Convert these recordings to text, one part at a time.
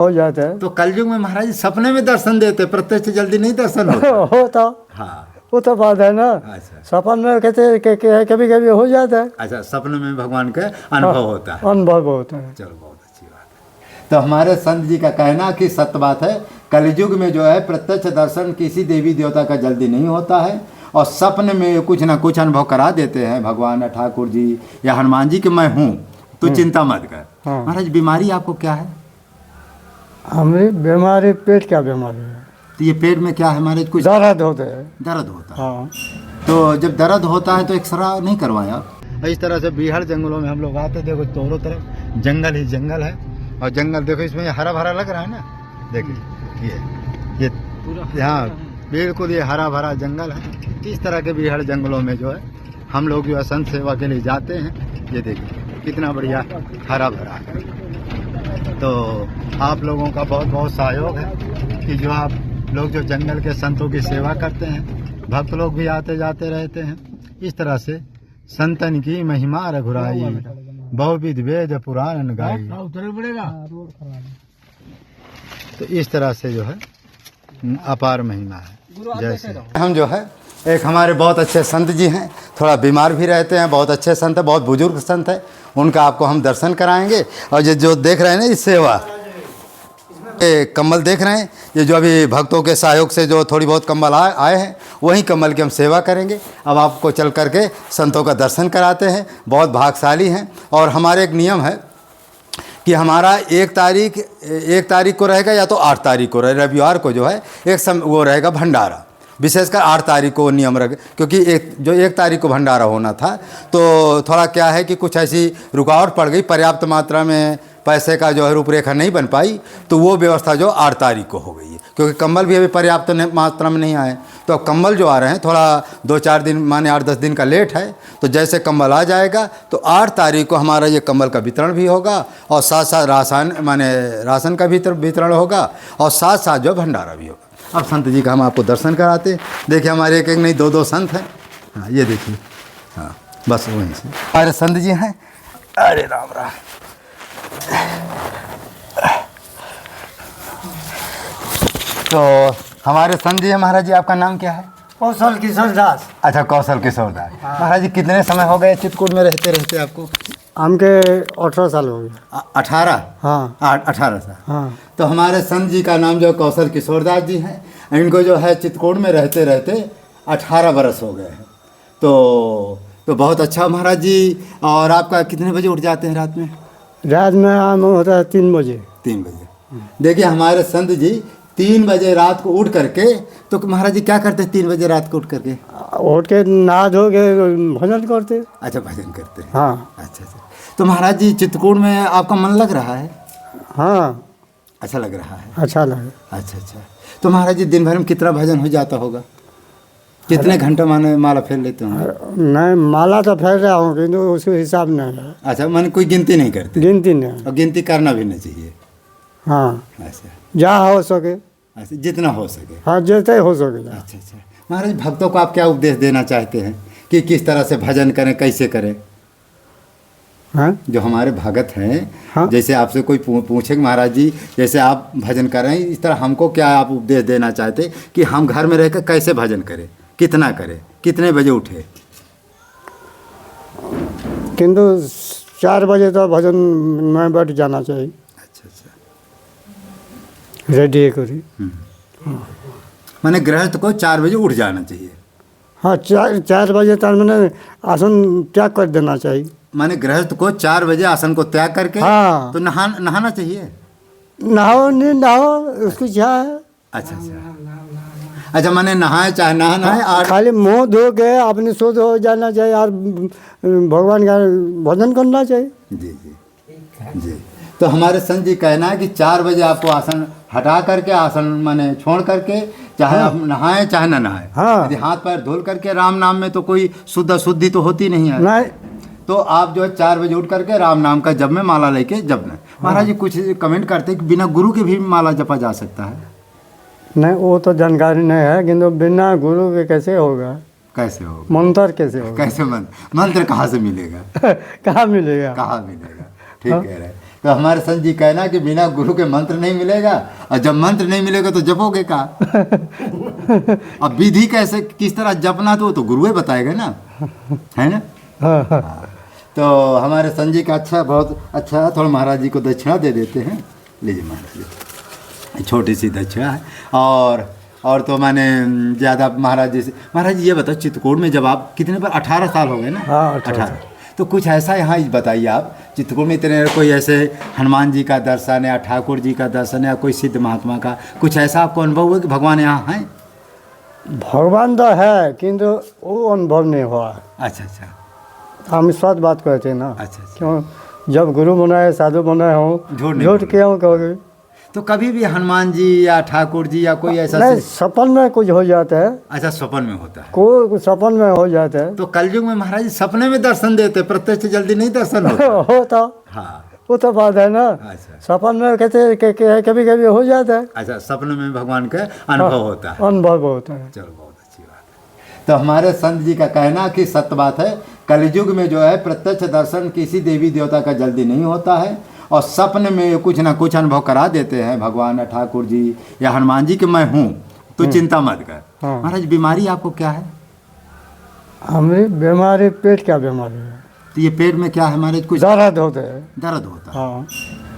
हो जाता है। तो कलयुग में महाराज जी सपने में दर्शन देते, प्रत्यक्ष जल्दी नहीं दर्शन होता। होता, हाँ वो तो बात है ना। अच्छा सपन में कहते कभी कभी हो जाता है। अच्छा, सपने में भगवान का अनुभव होता है। अनुभव होता है। चलो बहुत अच्छी बात है। तो हमारे संत जी का कहना कि सत्य बात है, कलयुग में जो है प्रत्यक्ष दर्शन किसी देवी देवता का जल्दी नहीं होता है, और सपने में कुछ ना कुछ अनुभव करा देते हैं भगवान ठाकुर जी या हनुमान जी कि मैं हूँ, तो चिंता मत कर। हाँ। महाराज बीमारी आपको क्या है? हमारी बीमारी पेट का बीमारी है। तो ये पेट में क्या है महाराज? कुछ दर्द होते है। दर्द होता है। हाँ। तो जब दर्द होता है तो एक्सरा नहीं करवाया आप? इस तरह से बिहार जंगलों में हम लोग आते, देखो चारों तरफ जंगल ही जंगल है, और जंगल देखो इसमें हरा भरा लग रहा है ना, देखिए ये यहाँ बिल्कुल ये हरा भरा जंगल है। इस तरह के बिहार जंगलों में जो है हम लोग जो है संत सेवा के लिए जाते हैं। ये देखिए कितना बढ़िया हरा भरा है। तो आप लोगों का बहुत बहुत सहयोग है कि जो आप लोग जो जंगल के संतों की सेवा करते हैं, भक्त लोग भी आते जाते रहते हैं। इस तरह से संतन की महिमा रघुराई, बहुविध वेद पुराण गाई। तो इस तरह से जो है अपार महिमा है। जैसे हम जो है एक हमारे बहुत अच्छे संत जी हैं, थोड़ा बीमार भी रहते हैं, बहुत अच्छे संत है, बहुत बुजुर्ग संत है, उनका आपको हम दर्शन कराएंगे। और ये जो देख रहे हैं ना इस सेवा, ये कम्बल देख रहे हैं, ये जो अभी भक्तों के सहयोग से जो थोड़ी बहुत कम्बल आए हैं, वही कम्बल की हम सेवा करेंगे। अब आपको चल करके संतों का दर्शन कराते हैं, बहुत भाग्यशाली हैं। और हमारे एक नियम है कि हमारा एक तारीख को रहेगा या तो 8 तारीख को रहेगा, रविवार को जो है वो रहेगा भंडारा, विशेषकर 8 तारीख को नियम रख, क्योंकि 1 तारीख को भंडारा होना था। तो थोड़ा क्या है कि कुछ ऐसी रुकावट पड़ गई, पर्याप्त मात्रा में पैसे का जो है रूपरेखा नहीं बन पाई, तो वो व्यवस्था जो 8 तारीख को हो गई है, क्योंकि कंबल भी अभी पर्याप्त मात्रा में नहीं आए। तो अब कंबल जो आ रहे हैं थोड़ा 2-4 दिन माने 8-10 दिन का लेट है। तो जैसे कंबल आ जाएगा तो 8 तारीख को हमारा ये कंबल का वितरण भी होगा, और साथ साथ राशन का वितरण होगा, और साथ साथ जो भंडारा भी होगा। अब संत जी का हम आपको दर्शन कराते हैं। देखिए हमारे एक नहीं 2 संत हैं। हाँ ये देखिए, हाँ बस वहीं से हमारे संत जी हैं। अरे राम राम। तो हमारे संत जी हैं। महाराज जी आपका नाम क्या है? कौशल किशोर दास। अच्छा, कौशल किशोर दास। महाराज जी कितने समय हो गए चित्रकूट में रहते आपको? हमके 18 साल हो गए। 18? हाँ 18 साल। हाँ। तो हमारे संत जी का नाम जो कौशल किशोर दास जी हैं, इनको जो है चित्रकूट में रहते 18 बरस हो गए हैं। तो बहुत अच्छा महाराज जी। और आपका कितने बजे उठ जाते हैं रात में? रात में आम होता है 3 बजे। 3 बजे। देखिए हमारे संत जी 3 बजे रात को उठ करके, तो महाराज जी क्या करते हैं 3 बजे रात को उठ करके? उठ के नहा धो के भजन करते। अच्छा, भजन करते हैं। हाँ। अच्छा। तो महाराज जी चित्रकूट में आपका मन लग रहा है? हाँ अच्छा लग रहा है। अच्छा लगे। अच्छा। तो महाराज जी दिन भर में कितना भजन हो जाता होगा? कितने घंटे माने माला फेर लेते होंगे? नहीं, माला तो फेर रहा हूँ, किंतु उसके हिसाब नहीं है। अच्छा, मैंने कोई गिनती नहीं करते? गिनती नहीं। और गिनती करना भी नहीं चाहिए। हाँ अच्छा। जहाँ हो सके। अच्छा, जितना हो सके। हाँ जैसे हो सके। अच्छा। महाराज भक्तों को आप क्या उपदेश देना चाहते हैं कि किस तरह से भजन करें, कैसे करें? हाँ? जो हमारे भगत हैं, हाँ? जैसे आपसे कोई पूछे कि महाराज जी जैसे आप भजन कर रहे हैं, इस तरह हमको क्या आप उपदेश देना चाहते कि हम घर में रहकर कैसे भजन करें, कितना करें, कितने बजे उठे? किंतु 4 बजे तो भजन में बैठ जाना चाहिए। अच्छा। रेडी करी। मैंने गृहस्थ को 4 बजे उठ जाना चाहिए। हाँ 4 बजे तक मैंने आसन त्याग कर देना चाहिए। माने गृहस्थ को 4 बजे आसन को त्याग करके हाँ। तो नहाना चाहिए। नहाओ नहीं नहाओ उसकी क्या है। अच्छा मैंने नहाए चाहे ना नहाए, और खाली मुंह धो के अपने शुद्ध हो जाना चाहिए और भगवान का भजन करना चाहिए। जी। तो हमारे संत जी कहना है कि 4 बजे आपको आसन हटा करके, आसन माने छोड़ करके, चाहे आप नहाए चाहे ना नहाए, हाँ। यदि हाथ पैर धुल करके, राम नाम में तो कोई शुद्धि तो होती नहीं है। नहीं। तो आप जो है 4 बजे उठ करके राम नाम का जप में माला लेके जपना। महाराज जी कुछ कमेंट करते हैं कि बिना गुरु के भी माला जपा जा सकता है? नहीं वो तो जानकारी नहीं है, किंतु बिना गुरु के कैसे होगा? कैसे होगा? मंत्र कैसे होगा? कैसे मंत्र कहाँ से मिलेगा? कहाँ मिलेगा? कहाँ मिलेगा? ठीक कह रहे हैं। तो हमारे संत जी कहना कि बिना गुरु के मंत्र नहीं मिलेगा, और जब मंत्र नहीं मिलेगा तो जपोगे का। अब विधि कैसे किस तरह जपना तो वो तो गुरु ही बताएगा ना, है ना। हाँ हाँ। तो हमारे संत जी का अच्छा, बहुत अच्छा। थोड़ा महाराज जी को दक्षिणा दे देते हैं। लीजिए महाराज जी, छोटी सी दक्षिणा है। और तो मैंने ज़्यादा महाराज जी से, महाराज जी ये बताओ, चित्रकूट में जब आप कितने पर 18 साल हो गए ना? हाँ 18। तो कुछ ऐसा यहाँ बताइए आप, चित्रकूट में इतने कोई ऐसे हनुमान जी का दर्शन या ठाकुर जी का दर्शन या कोई सिद्ध महात्मा का कुछ ऐसा आपको अनुभव हुआ कि भगवान यहाँ हैं? भगवान तो है किंतु वो अनुभव नहीं हुआ। अच्छा अच्छा। हम सच बात कहते हैं ना। अच्छा अच्छा। क्यों, जब गुरु बनाए साधु बनाए हो, झूठ क्यों कहोगे? तो कभी भी हनुमान जी या ठाकुर जी या कोई ऐसा नहीं, सपन में कुछ हो जाता है। अच्छा, सपन में होता है, कोई सपन में हो जाता है। तो कलयुग में महाराज जी सपने में दर्शन देते, प्रत्यक्ष जल्दी नहीं दर्शन होता। होता, हाँ, वो तो बात है ना। अच्छा। सपन में कहते कभी कभी हो जाता है। अच्छा, सपने में भगवान का अनुभव होता है। अनुभव होता है। चलो, बहुत अच्छी बात है। तो हमारे संत जी का कहना कि सत्य बात है, कलयुग में जो है प्रत्यक्ष दर्शन किसी देवी देवता का जल्दी नहीं होता है, और सपने में कुछ ना कुछ अनुभव करा देते हैं भगवान या ठाकुर जी या हनुमान जी कि मैं हूँ, तो चिंता मत कर। हाँ। महाराज, बीमारी आपको क्या है? हमारी बीमारी पेट क्या बीमारी है? तो ये पेट में क्या है महाराज? कुछ दर्द होते है। दर्द होता है। हाँ।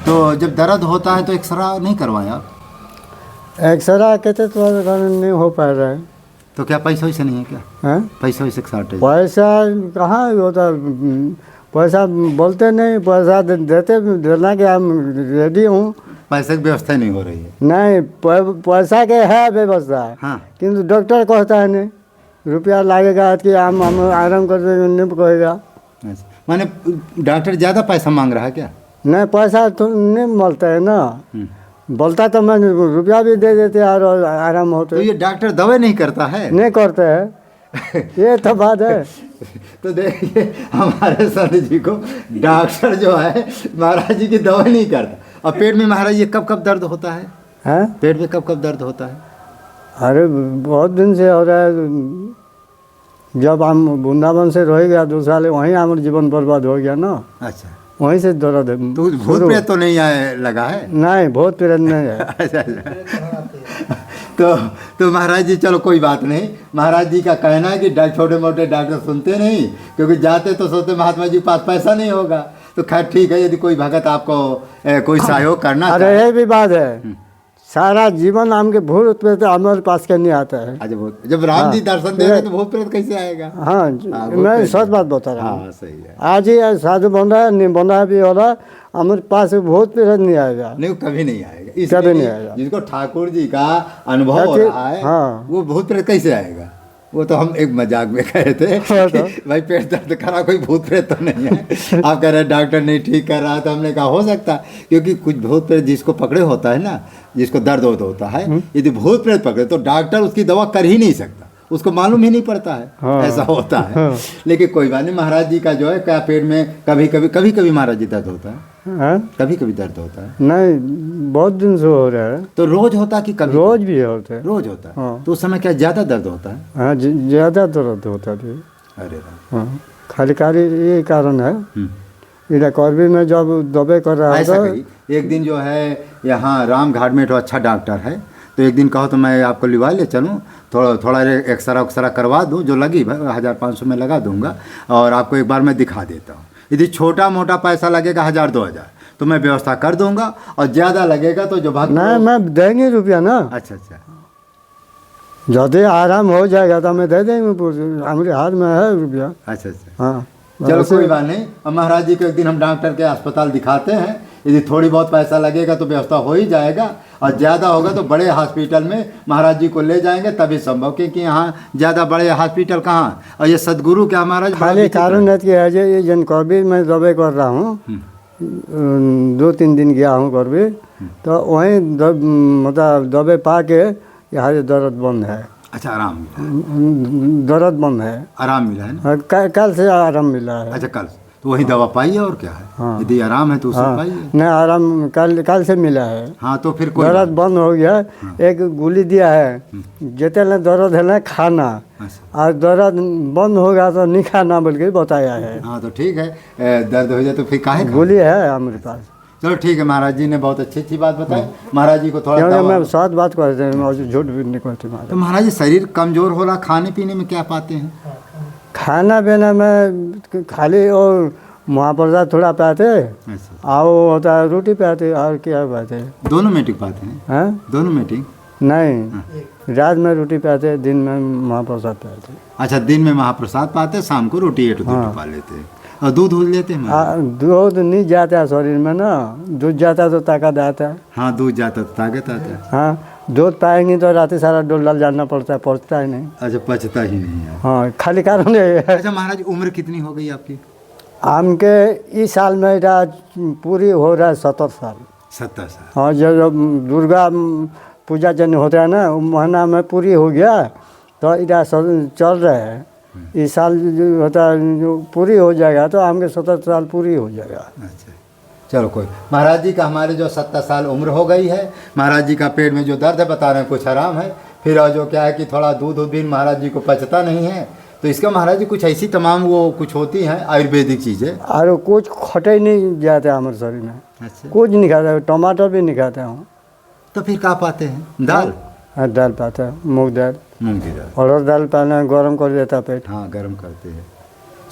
तो जब दर्द होता है तो एक्सरा नहीं करवाया? एक्सरा कहते तो नहीं हो पा रहा है। तो क्या पैसा वैसे नहीं है क्या? हैं? पैसा वैसे शॉर्टेज? पैसा कहाँ होता, पैसा बोलते नहीं, पैसा देते देना कि हम रेडी हूँ। पैसे की व्यवस्था नहीं हो रही है? नहीं, पैसा के है व्यवस्था। हाँ। किंतु डॉक्टर कहता है नहीं, रुपया लगेगा कि हम आराम कर नहीं कहेगा। अच्छा, माने डॉक्टर ज़्यादा पैसा मांग रहा है क्या? नहीं, पैसा तो नहीं मिलता है ना। बोलता तो मैं रुपया भी दे देते और आराम होते। तो ये डॉक्टर दवा नहीं करता है? नहीं करते है। ये तो बात है। तो देखिए, हमारे संत जी को डॉक्टर जो है महाराज जी की दवा नहीं करता। और पेट में महाराज जी कब कब दर्द होता है? हैं? पेट में कब कब दर्द होता है? अरे बहुत दिन से हो रहा है। जब हम वृंदावन से रह गया 2 साल, वहीं हमारा जीवन बर्बाद हो गया ना। अच्छा, वहीं से दर्द है। तो भूत प्रेत तो नहीं आए लगा है? नहीं, भूत प्रेत नहीं है। अच्छा अच्छा। तो महाराज जी, चलो कोई बात नहीं। महाराज जी का कहना है कि छोटे मोटे डॉक्टर सुनते नहीं, क्योंकि जाते तो सोचते महात्मा जी के पास पैसा नहीं होगा। तो खैर ठीक है, यदि कोई भगत आपको कोई सहयोग करना अरे ये भी बात है, सारा जीवन हमके भूत प्रेत हमारे पास के नहीं आता है। अच्छा, जब राम जी दर्शन दे रहे तो भूत प्रेत कैसे आएगा? हाँ, मैं सच बात बता रहा हूँ। हाँ, सही है। आज ही साधु बन रहा है, नहीं बन रहा भी हो रहा, हमारे पास भूत प्रेत नहीं आएगा। नहीं, कभी नहीं आएगा। कभी नहीं आएगा। जिसको ठाकुर जी का अनुभव हो रहा है, हाँ। वो भूत प्रेत कैसे आएगा? वो तो हम एक मजाक में कहे थे कि भाई पेट दर्द करा, कोई भूत प्रेत तो नहीं है। आप कह रहे हैं डॉक्टर नहीं ठीक कर रहा, तो हमने कहा हो सकता, क्योंकि कुछ भूत प्रेत जिसको पकड़े होता है ना, जिसको दर्द होता है, यदि भूत प्रेत पकड़े तो डॉक्टर उसकी दवा कर ही नहीं सकता, उसको मालूम ही नहीं पड़ता है। हाँ। ऐसा होता है। लेकिन कोई बात नहीं, महाराज जी का जो है क्या पेट में कभी कभी महाराज जी दर्द होता है? कभी कभी दर्द होता है? नहीं, बहुत दिन से हो रहा है। तो रोज होता है कि कभी? रोज भी होता है। रोज होता है। हाँ। तो उस समय क्या ज़्यादा दर्द होता है? हाँ, ज़्यादा दर्द होता है। अरे वाह। हाँ, खाली ये कारण है। इधर कॉर्बी में जब दबे कर रहा ऐसा था, करी एक दिन जो है यहाँ राम घाट में तो अच्छा डॉक्टर है, तो एक दिन कहो तो मैं आपको लिवा ले चलूँ, थोड़ा एक्सरा करवा दूँ, जो लगी 1500 में लगा दूंगा, और आपको एक बार मैं दिखा देता हूँ। यदि छोटा मोटा पैसा लगेगा 1000-2000 तो मैं व्यवस्था कर दूंगा, और ज़्यादा लगेगा तो जो भक्त नहीं, मैं देंगे रुपया ना। अच्छा अच्छा। यदि आराम हो जाएगा तो मैं दे देंगे, हमारे हाथ में है रुपया। अच्छा अच्छा। हाँ, चलो कोई बात नहीं। अब महाराज जी को एक दिन हम डॉक्टर के अस्पताल दिखाते हैं, यदि थोड़ी बहुत पैसा लगेगा तो व्यवस्था हो ही जाएगा, और ज़्यादा होगा तो बड़े हॉस्पिटल में महाराज जी को ले जाएंगे तभी संभव, क्योंकि यहाँ ज़्यादा बड़े हॉस्पिटल कहाँ, और ये सदगुरु क्या महाराज खाली कारण है कि ये जन कॉर्बी में दबे कर रहा हूँ, 2-3 दिन गया हूँ कॉर्बी, तो वहीं मतलब दबे पा के यहाँ दर्द बंद है। अच्छा, आराम मिला? दर्द बंद है, आराम मिला है ना? कल से आराम मिला है। अच्छा, कल तो वही दवा पाइए, और क्या है। हाँ। यदि आराम है तो उसे हाँ, पाइए। नहीं आराम कल से मिला है। हाँ, तो फिर कोई दर्द बंद हो गया। एक गोली दिया है, जितने दर्द है ना खाना, और दर्द बंद होगा तो नहीं खाना बोल के बताया है। हाँ, तो ठीक है, दर्द हो जाए तो फिर काहे गोली है हमारे पास। चलो ठीक है, महाराज जी ने बहुत अच्छी बात बताई। महाराज जी को थोड़ा क्योंकि दवा- मैं साथ बात करते हैं और झूठ भी नहीं करते तो महाराज। महाराज जी शरीर कमजोर हो रहा, खाने पीने में क्या पाते हैं? खाना पीना में खाली और महाप्रसाद थोड़ा पाते, अच्छा, और वो होता है रोटी पाते, और क्या पाते दोनों मीटिंग पाते हैं? हैं? दोनों मीटिंग? नहीं, रात में रोटी पाते, दिन में महाप्रसाद पाते। अच्छा, दिन में महाप्रसाद पाते, शाम को रोटी 1 2 पा लेते हैं। और दूध लेते हैं महाराज? दूध नहीं जाता है शरीर में ना, दूध जाता तो ताकत आता है। हाँ, दूध जाता तो ताकत आता है। हाँ, दूध पाएंगे तो रात सारा डोल जाना पड़ता है, पहुँचता ही नहीं। अच्छा, पचता ही नहीं है। हाँ, खाली कारण है। अच्छा महाराज, उम्र कितनी हो गई आपकी? आम के इस साल में इधर पूरी हो रहा है 70 साल। 70 साल। हाँ, जो दुर्गा पूजा जन होता है ना, वो महीना में पूरी हो गया तो इधर चल रहा है। इस साल जो होता है जो पूरी हो जाएगा तो आम के 70 साल पूरी हो जाएगा। अच्छा, चलो कोई। महाराज जी का हमारे जो 70 साल उम्र हो गई है, महाराज जी का पेट में जो दर्द है बता रहे हैं कुछ आराम है, फिर और जो क्या है कि थोड़ा दूध भी महाराज जी को पचता नहीं है, तो इसका महाराज जी कुछ ऐसी तमाम वो कुछ होती हैं आयुर्वेदिक चीज़ें? और कुछ खटे नहीं जाता हमारे शरीर में, अच्छा, कुछ नहीं खाता, टमाटर भी नहीं खाता हूँ। तो फिर क्या पाते हैं? दाल? हाँ, दाल पाता है, मूँग दाल, मूंग की दाल। और दाल पाना गर्म कर देता पेट। हाँ, गर्म करते हैं।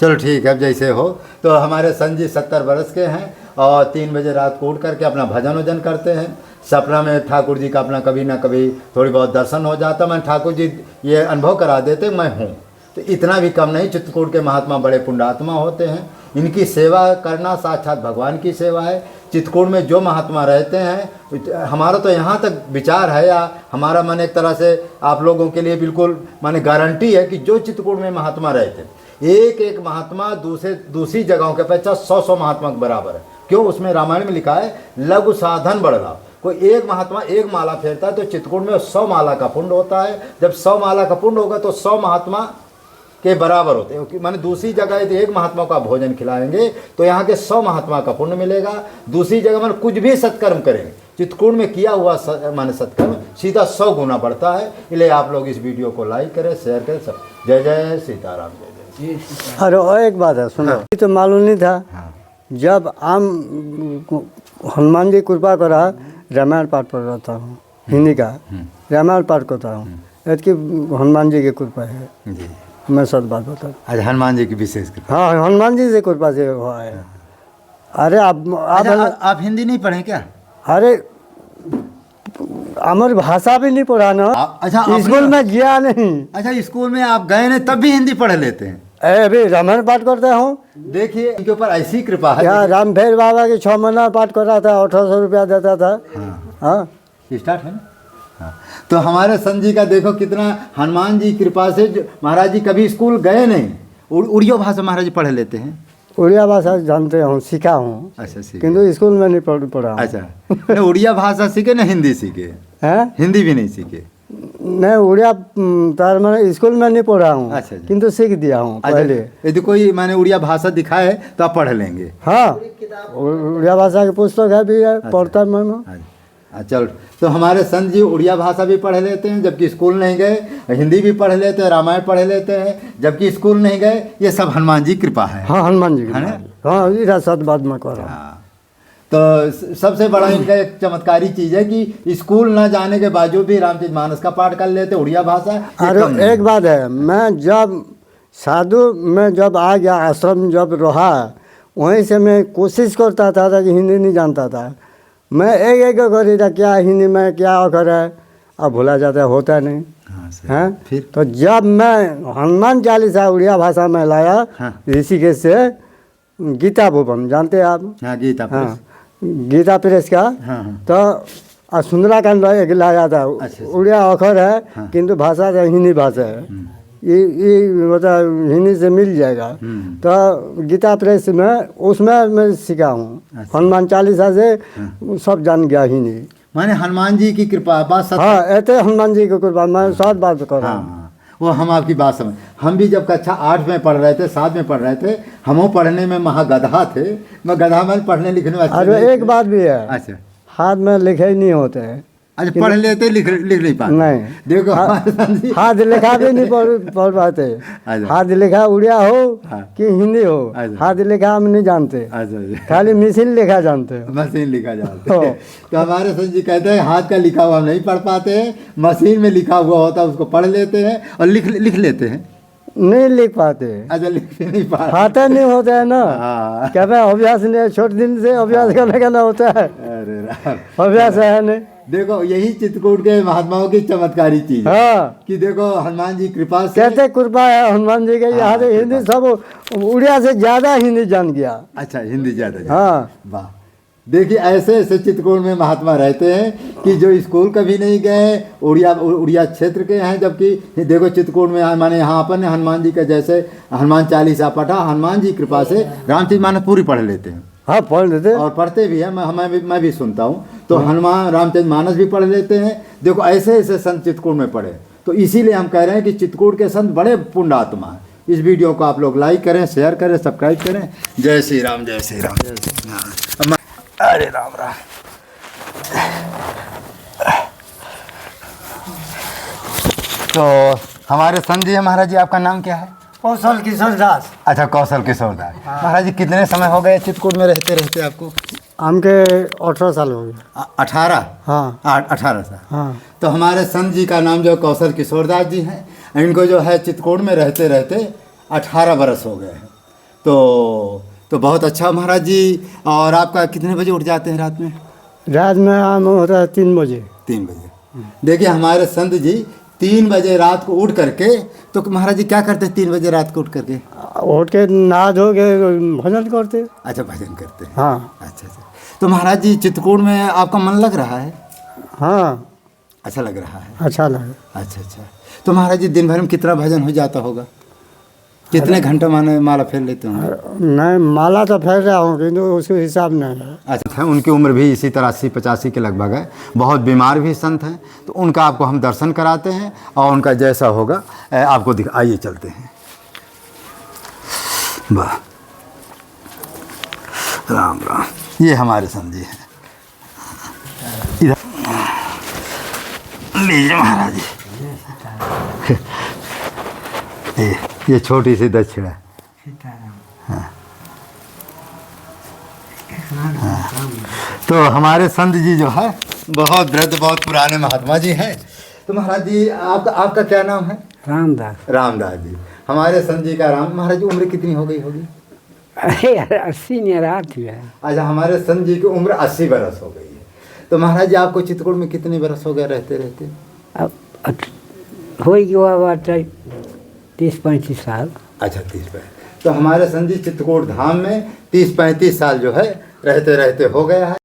चलो ठीक है, अब जैसे हो। तो हमारे सन जी 70 वर्ष के हैं और 3 बजे रात को उठ करके अपना भजन वजन करते हैं। सपना में ठाकुर जी का अपना कभी ना कभी थोड़ी बहुत दर्शन हो जाता। मैं ठाकुर जी ये अनुभव करा देते मैं हूँ, तो इतना भी कम नहीं। चित्रकूट के महात्मा बड़े पुण्यात्मा होते हैं, इनकी सेवा करना साक्षात भगवान की सेवा है। चित्रकूट में जो महात्मा रहते हैं, हमारा तो यहाँ तक विचार है, या हमारा मन एक तरह से आप लोगों के लिए बिल्कुल माने गारंटी है कि जो चित्रकूट में महात्मा रहते हैं, एक एक महात्मा दूसरी जगहों के अपेक्षा 100 महात्मा के बराबर है। क्यों? उसमें रामायण में लिखा है लघु साधन बड़ लाभ। कोई एक महात्मा एक माला फेरता है तो चित्रकूट में 100 माला का पुण्य होता है। जब 100 माला का पुण्य होगा तो 100 महात्मा के बराबर होते हैं। माने दूसरी जगह यदि एक महात्मा का भोजन खिलाएंगे तो यहाँ के 100 महात्मा का पुण्य मिलेगा। दूसरी जगह माने कुछ भी सत्कर्म करेंगे, चित्रकूट में किया हुआ माने सत्कर्म सीधा 100 गुना बढ़ता है। इसलिए आप लोग इस वीडियो को लाइक करें, शेयर करें। सब जय जय सीताराम, जय जय। अरे और एक बात है सुनो, ये तो मालूम नहीं था। हाँ। जब आम हनुमान जी कृपा करा, रामायण पाठ पढ़ रहा हूँ, हिंदी का रामायण पाठ करता हूँ, इसकी हनुमान जी की कृपा है जी। मैं सच बात बता। आज हनुमान जी की विशेष कृपा। हाँ, हनुमान जी से कृपा से हुआ है। अरे आप हिंदी नहीं पढ़े क्या? अरे हमारी भाषा भी नहीं पढ़ा ना। अच्छा, स्कूल में गया नहीं। अच्छा, स्कूल में आप गए नहीं तब भी हिंदी पढ़ लेते हैं? अभी रामायण पाठ करता हूँ। देखिए इनके ऊपर ऐसी कृपा है। यहाँ रामभैर बाबा के 6 महीना पाठ कर रहा था, 1800 रुपया देता था। हाँ, स्टार्ट है ना। हाँ, तो हमारे सन जी का देखो कितना हनुमान जी की कृपा से महाराज जी कभी स्कूल गए नहीं, उड़िया भाषा महाराज जी पढ़ लेते हैं। उड़िया भाषा जानते हूँ, सीखा हूँ। अच्छा, सीखे। किंतु स्कूल में नहीं पढ़ा। अच्छा, नहीं उड़िया भाषा सीखे ना हिंदी सीखे? हैं? हिंदी भी नहीं सीखे? नहीं, उड़िया तार मैंने स्कूल में नहीं पढ़ा हूँ। अच्छा जी। किंतु सीख दिया हूँ पहले। यदि कोई माने उड़िया भाषा दिखाए तो आप पढ़ लेंगे? हाँ, उड़िया भाषा के पुस्तक है भी है, पढ़ता मैं। चलो, तो हमारे संत जी उड़िया भाषा भी पढ़ लेते हैं जबकि स्कूल नहीं गए, हिंदी भी पढ़ लेते हैं, रामायण पढ़ लेते हैं जबकि स्कूल नहीं गए। ये सब हनुमान जी कृपा है। हाँ, हनुमान जी की है ना? हाँ, इधर सत बात मैं कर रहा हूँ। हाँ, तो सबसे बड़ा इनका एक चमत्कारी चीज़ है कि स्कूल ना जाने के बावजूद भी रामचरितमानस का पाठ कर लेते, उड़िया भाषा। अरे एक बात है, मैं जब साधु में जब आ गया, आश्रम जब रहा, वहीं से मैं कोशिश करता था कि हिंदी नहीं जानता था। मैं एक कर था क्या हिंदी में क्या अक्षर है, अब भूला जाता है, होता नहीं है। फिर तो जब मैं हनुमान चालीसा उड़िया भाषा में लाया ऋषिकेश से, गीता भुवन जानते हैं आप? हाँ, गीता प्रेस। हाँ, गीता प्रेस का। तो सुंदराकांड एक लाया था। उड़िया अक्षर है किंतु भाषा तो हिंदी भाषा है। ये मतलब हिंदी से मिल जाएगा। तो गीता प्रेस में उसमें मैं सीखा हूँ। हनुमान चालीसा से सब जान गया हिंदी। माने हनुमान जी की कृपा बात सच। हाँ, ऐसे हनुमान जी की कृपा, मैं साथ बात कर रहा हूँ। हाँ, वो हम आपकी बात समझ। हम भी जब कक्षा 8 में पढ़ रहे थे, 7 में पढ़ रहे थे, हम पढ़ने में महागधा थे। मैं गधा में पढ़ने लिखने में अरे एक बात भी है, अच्छा, हाथ में लिखे ही नहीं होते हैं। अच्छा, पढ़ लेते लिख नहीं पाते? नहीं। देखो हमारे संत जी, हाथ लिखा भी नहीं पढ़ पाते। अच्छा। हाथ लिखा उड़िया हो हाँ। कि हिंदी हो, अच्छा। हाथ लिखा हम नहीं जानते, अच्छा, खाली मशीन लिखा जानते हो। मशीन लिखा जाता हो। है। तो हमारे संत जी कहते हैं हाथ का लिखा हुआ हम नहीं पढ़ पाते हैं, मशीन में लिखा हुआ होता है उसको पढ़ लेते हैं और लिख लेते हैं। नहीं लिख पाते, अच्छा, लिख नहीं पाते। खाता नहीं होता है ना। हाँ। क्या भाई अभ्यास नहीं, छोटे दिन से अभ्यास करने का ना होता है, अरे राम। अभ्यास है नहीं। देखो यही चित्रकूट के महात्माओं की चमत्कारी चीज है हाँ, कि देखो हनुमान जी कृपा से। कहते कृपा है हनुमान जी के। यहाँ से हिंदी सब उड़िया से ज्यादा हिंदी जान गया। अच्छा, हिंदी ज्यादा। हाँ। वाह, देखिए ऐसे ऐसे चित्रकूट में महात्मा रहते हैं कि जो स्कूल कभी नहीं गए, उड़िया क्षेत्र के हैं, जबकि देखो चित्रकूट में माने यहाँ अपन हनुमान जी का जैसे हनुमान चालीसा पढ़ा, हनुमान जी कृपा से रामचरित मानस पूरी पढ़ लेते हैं। हाँ, पढ़ लेते और पढ़ते भी हैं, मैं भी सुनता हूँ, तो हनुमान रामचरित मानस भी पढ़ लेते हैं। देखो ऐसे ऐसे संत चित्रकूट में पढ़े, तो इसीलिए हम कह रहे हैं कि चित्रकूट के संत बड़े पुण्यात्मा हैं। इस वीडियो को आप लोग लाइक करें, शेयर करें, सब्सक्राइब करें। जय श्री राम, जय श्री राम। अरे राम राम। तो हमारे संत जी, महाराज जी आपका नाम क्या है? कौशल किशोर दास। अच्छा, कौशल किशोर दास। महाराज जी कितने समय हो गए चित्रकूट में रहते आपको? हमके 18 साल हो गए। 18? हाँ। 18 साल। हाँ। तो हमारे संत जी का नाम जो कौशल किशोर दास जी हैं, इनको जो है चित्रकूट में रहते रहते 18 बरस हो गए हैं। तो बहुत अच्छा महाराज जी। और आपका कितने बजे उठ जाते हैं रात में? रात में आम होता है 3 बजे। 3 बजे। देखिए हमारे संत जी 3 बजे रात को उठ करके, तो महाराज जी क्या करते हैं 3 बजे रात को उठ करके? उठ के नहा धो के भजन करते। अच्छा, भजन करते हैं। हाँ। अच्छा। तो महाराज जी चित्रकूट में आपका मन लग रहा है? हाँ, अच्छा लग रहा है। अच्छा लगे। अच्छा। तो महाराज जी दिन भर में कितना भजन हो जाता होगा? कितने घंटे माने माला फेर लेते होंगे? नहीं, माला तो फेर रहा हूँ, किंतु उसके हिसाब नहीं है। अच्छा, उनकी उम्र भी इसी तरह 80-85 के लगभग है। बहुत बीमार भी संत हैं, तो उनका आपको हम दर्शन कराते हैं और उनका जैसा होगा आपको आइए चलते हैं। वाह, राम राम। ये हमारे संत जी हैं। इधर लीजिए महाराज जी, ये छोटी सी दक्षिणा। हाँ। तो हमारे संत जी जो है बहुत वृद्ध, बहुत पुराने महात्मा जी हैं। तो महाराज जी आपका क्या नाम है? रामदास। रामदास जी। हमारे संत जी का महाराज जी उम्र कितनी हो गई होगी? अरे 80 नहीं रहा थी। अच्छा, हमारे संत जी की उम्र 80 बरस हो गई है। तो महाराज जी आपको चित्रकूट में कितने बरस हो गए रहते? अब हो गया बात 30-35 साल। अच्छा, 30-35। तो हमारे संत जी चित्रकूट धाम में 30-35 साल जो है रहते हो गया है।